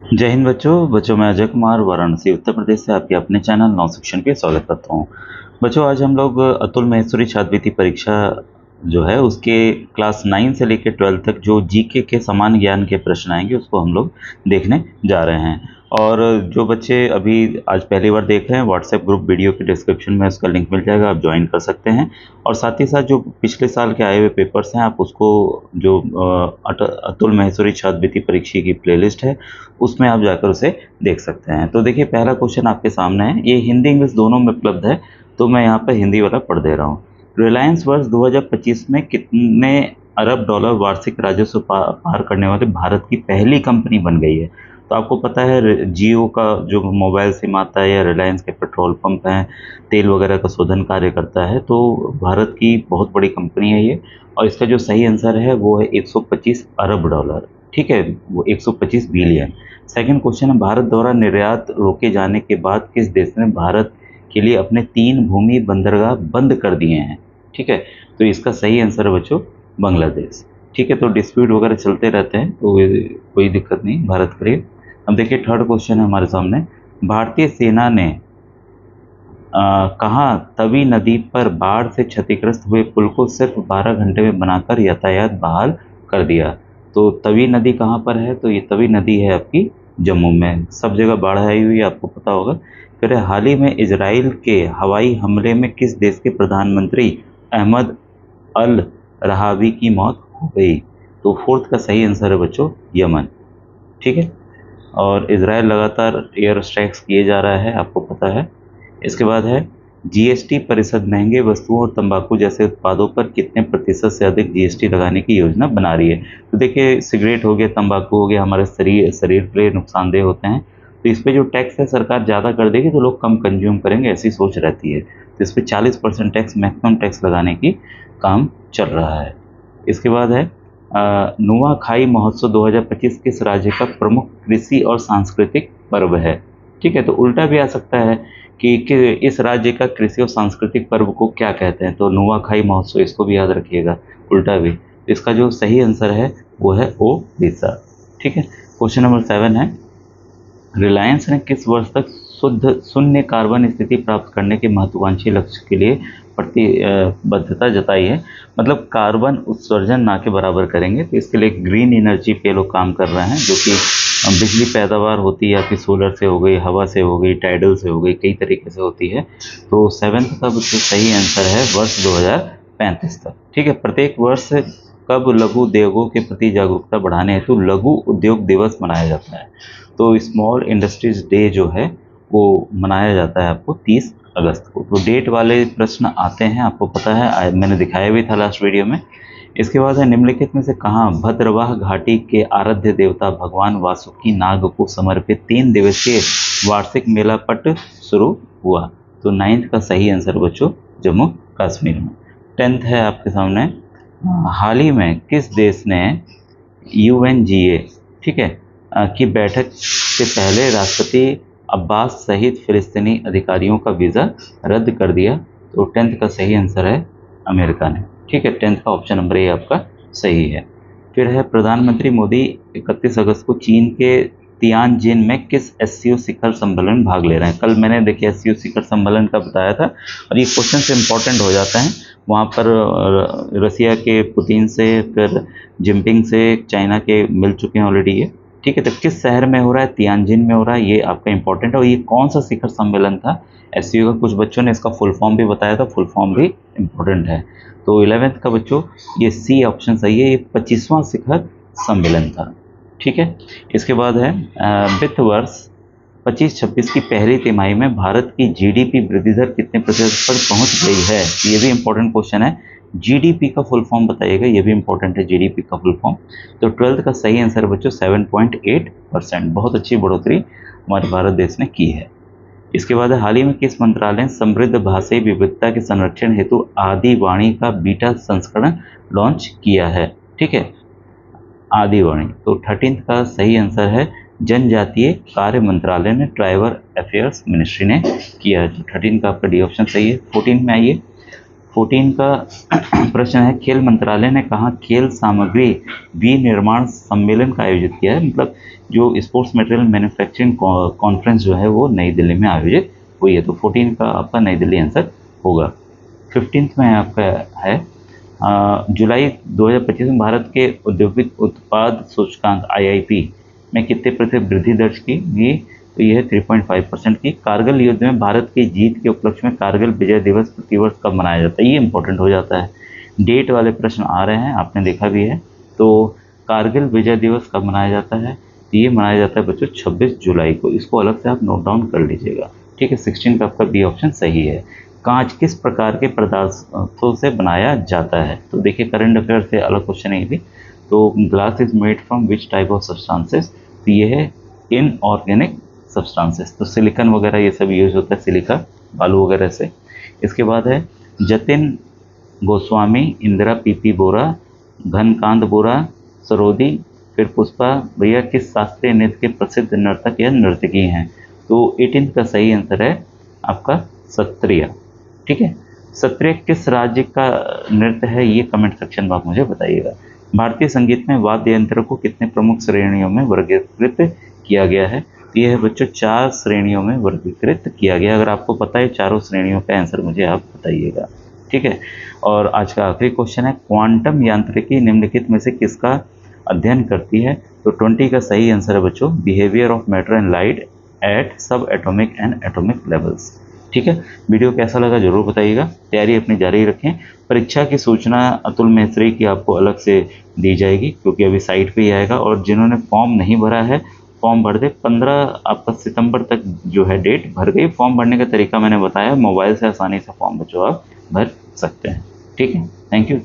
जय हिंद बच्चों मैं अजय कुमार वाराणसी उत्तर प्रदेश से आपके अपने चैनल नौ शिक्षण पे स्वागत करता हूँ। बच्चों आज हम लोग अतुल महेश्वरी छात्रवृत्ति परीक्षा जो है उसके क्लास 9 से लेकर 12 तक जो जीके के समान ज्ञान के प्रश्न आएंगे उसको हम लोग देखने जा रहे हैं। और जो बच्चे अभी आज पहली बार देख रहे हैं व्हाट्सएप ग्रुप वीडियो के डिस्क्रिप्शन में उसका लिंक मिल जाएगा, आप ज्वाइन कर सकते हैं। और साथ ही साथ जो पिछले साल के आए हुए पेपर्स हैं आप उसको जो अतुल महेश्वरी छात्रवृत्ति परीक्षा की प्लेलिस्ट है उसमें आप जाकर उसे देख सकते हैं। तो देखिए पहला क्वेश्चन आपके सामने है, ये हिंदी इंग्लिश दोनों में उपलब्ध है तो मैं यहाँ पर हिंदी वाला पढ़ दे रहा हूँ। रिलायंस वर्ष 2025 में कितने अरब डॉलर वार्षिक राजस्व पार करने वाले भारत की पहली कंपनी बन गई है? तो आपको पता है जियो का जो मोबाइल सिम आता है या रिलायंस के पेट्रोल पंप हैं, तेल वगैरह का शोधन कार्य करता है, तो भारत की बहुत बड़ी कंपनी है ये। और इसका जो सही आंसर है वो है 125 अरब डॉलर। ठीक है, वो 125 बिलियन। सेकंड क्वेश्चन है, भारत द्वारा निर्यात रोके जाने के बाद किस देश ने भारत के लिए अपने 3 भूमि बंदरगाह बंद कर दिए हैं? ठीक है, तो इसका सही आंसर है बच्चों बांग्लादेश। ठीक है, तो डिस्प्यूट वगैरह चलते रहते हैं तो कोई दिक्कत नहीं, भारत करिए। अब देखिए थर्ड क्वेश्चन है हमारे सामने, भारतीय सेना ने कहाँ तवी नदी पर बाढ़ से क्षतिग्रस्त हुए पुल को सिर्फ 12 घंटे में बनाकर यातायात बहाल कर दिया? तो तवी नदी कहाँ पर है? तो ये तवी नदी है आपकी जम्मू में। सब जगह बाढ़ आई हुई है आपको पता होगा। फिर हाल ही में इजराइल के हवाई हमले में किस देश के प्रधानमंत्री अहमद अल रहावी की मौत हो गई? तो फोर्थ का सही आंसर है बच्चों यमन। ठीक है, और इजराइल लगातार एयर स्ट्राइक्स किए जा रहा है आपको पता है। इसके बाद है जीएसटी परिषद महंगे वस्तुओं और तंबाकू जैसे उत्पादों पर कितने प्रतिशत से अधिक जीएसटी लगाने की योजना बना रही है? तो देखिए सिगरेट हो गया, तंबाकू हो गया, हमारे शरीर के लिए नुकसानदेह होते हैं, तो इस पर जो टैक्स है सरकार ज़्यादा कर देगी तो लोग कम कंज्यूम करेंगे, ऐसी सोच रहती है। तो इस पर 40% टैक्स, मैक्सिमम टैक्स लगाने की काम चल रहा है। इसके बाद है नुआखाई महोत्सव 2025 किस राज्य का प्रमुख कृषि और सांस्कृतिक पर्व है? ठीक है, तो उल्टा भी आ सकता है कि इस राज्य का कृषि और सांस्कृतिक पर्व को क्या कहते हैं? तो नुआखाई महोत्सव, इसको भी याद रखिएगा, उल्टा भी। इसका जो सही आंसर है वो है ओडिशा। ठीक है, क्वेश्चन नंबर 7 है, रिलायंस ने किस वर्ष तक शुद्ध शून्य कार्बन स्थिति प्राप्त करने के महत्वाकांक्षी लक्ष्य के लिए प्रतिबद्धता जताई है? मतलब कार्बन उत्सर्जन ना के बराबर करेंगे, तो इसके लिए ग्रीन एनर्जी पे लोग काम कर रहे हैं, जो कि बिजली पैदावार होती है आपकी सोलर से हो गई, हवा से हो गई, टाइडल से हो गई, कई तरीके से होती है। तो 7th का जो सही आंसर है वर्ष 2035 तक। ठीक है, प्रत्येक वर्ष कब लघु उद्योगों के प्रति जागरूकता बढ़ाने हेतु लघु उद्योग दिवस मनाया जाता है? तो स्मॉल इंडस्ट्रीज डे जो है वो मनाया जाता है आपको 30 अगस्त को। तो डेट वाले प्रश्न आते हैं आपको पता है, मैंने दिखाया भी था लास्ट वीडियो में। इसके बाद है, निम्नलिखित में से कहाँ भद्रवाह घाटी के आराध्य देवता भगवान वासुकी नाग को समर्पित 3 दिवसीय वार्षिक मेला पट शुरू हुआ? तो 9th का सही आंसर बच्चों जम्मू कश्मीर में। 10th है आपके सामने, हाल ही में किस देश ने UNGA, ठीक है, की बैठक से पहले राष्ट्रपति अब्बास सहित फिलिस्तीनी अधिकारियों का वीज़ा रद्द कर दिया? तो 10th का सही आंसर है अमेरिका ने। ठीक है, 10th का ऑप्शन नंबर ए आपका सही है। फिर है, प्रधानमंत्री मोदी 31 अगस्त को चीन के तियानजिन में किस SCO शिखर सम्मेलन में भाग ले रहे हैं? कल मैंने देखिए SCO शिखर सम्मेलन का बताया था और ये क्वेश्चन से इम्पोर्टेंट हो जाता है। वहाँ पर रसिया के पुतिन से, फिर जिनपिंग से, चाइना के मिल चुके हैं ऑलरेडी ये। ठीक है, तो किस शहर में हो रहा है? तियानजिन में हो रहा है, ये आपका इंपॉर्टेंट है। और ये कौन सा शिखर सम्मेलन था SCO का? कुछ बच्चों ने इसका फुल फॉर्म भी बताया था, फुल फॉर्म भी इम्पोर्टेंट है। तो 11th का बच्चों ये सी ऑप्शन सही है, ये 25वां शिखर सम्मेलन था। ठीक है, इसके बाद है वित्त वर्ष 25-26 की पहली तिमाही में भारत की GDP वृद्धि दर कितने प्रतिशत पर पहुंच गई है? ये भी इंपॉर्टेंट क्वेश्चन है। GDP का फुल फॉर्म बताइएगा, ये भी इंपॉर्टेंट है GDP का फुल फॉर्म। तो 12th का सही आंसर बच्चों 7.8%। बहुत अच्छी बढ़ोतरी हमारे भारत देश ने की है। इसके बाद हाल ही में किस मंत्रालय ने समृद्ध भाषाई विविधता के संरक्षण हेतु आदिवाणी का बीटा संस्करण लॉन्च किया है? ठीक है, आदिवाणी। तो 13th का सही आंसर है जनजातीय कार्य मंत्रालय ने, ट्राइबल अफेयर्स मिनिस्ट्री ने किया है। तो 13 का आपका डी ऑप्शन सही है। 14 में आइए, 14 का प्रश्न है, खेल मंत्रालय ने कहाँ खेल सामग्री विनिर्माण सम्मेलन का आयोजित किया है। मतलब जो स्पोर्ट्स मटेरियल मैन्युफैक्चरिंग कॉन्फ्रेंस जो है वो नई दिल्ली में आयोजित हुई है। तो 14 का आपका नई दिल्ली आंसर होगा। 15th में आपका है, जुलाई 2025 में भारत के औद्योगिक उत्पाद सूचकांक IIP में कितने प्रतिशत वृद्धि दर्ज की गई। तो यह है 3.5% की। कारगिल युद्ध में भारत की जीत के उपलक्ष्य में कारगिल विजय दिवस प्रतिवर्ष कब मनाया जाता है, ये इंपॉर्टेंट हो जाता है। डेट वाले प्रश्न आ रहे हैं, आपने देखा भी है। तो कारगिल विजय दिवस कब मनाया जाता है, ये मनाया जाता है बच्चों 26 जुलाई को। इसको अलग से आप नोट डाउन कर लीजिएगा, ठीक है। 16 का आपका बी ऑप्शन सही है। कांच किस प्रकार के पदार्थों से बनाया जाता है। तो देखिए करंट अफेयर से अलग क्वेश्चन है ये भी। तो glass is made from which type of substances, तो ये है इनऑर्गेनिक सब्सटेंसेस। तो सिलिकॉन वगैरह ये सब यूज होता है, सिलिका बालू वगैरह से। इसके बाद है जतिन गोस्वामी, इंदिरा पीपी बोरा, घनकांत बोरा, सरोदी, फिर पुष्पा भैया किस शास्त्रीय नृत्य के प्रसिद्ध नर्तक या नर्तकी हैं। तो 18 का सही आंसर है आपका सत्रिया, ठीक है। सत्रिया किस राज्य का नृत्य है, ये कमेंट सेक्शन में आप मुझे बताइएगा। भारतीय संगीत में वाद्य यंत्र को कितने प्रमुख श्रेणियों में वर्गीकृत किया गया है। ये है बच्चों 4 श्रेणियों में वर्गीकृत किया गया। अगर आपको पता है चारों श्रेणियों का आंसर मुझे आप बताइएगा, ठीक है। और आज का आखिरी क्वेश्चन है, क्वांटम यांत्रिकी निम्नलिखित में से किसका अध्ययन करती है। तो 20 का सही आंसर है बच्चों behaviour of matter and light at सब एटॉमिक एंड एटॉमिक लेवल्स, ठीक है। वीडियो कैसा लगा जरूर बताइएगा। तैयारी अपनी जारी रखें। परीक्षा की सूचना अतुल मेहसरी की आपको अलग से दी जाएगी, क्योंकि अभी साइट पे ही आएगा। और जिन्होंने फॉर्म नहीं भरा है फॉर्म भर दे। 15 आपका सितंबर तक जो है डेट भर गई। फॉर्म भरने का तरीका मैंने बताया, मोबाइल से आसानी से फॉर्म बच्चों आप भर सकते हैं, ठीक है। Thank you.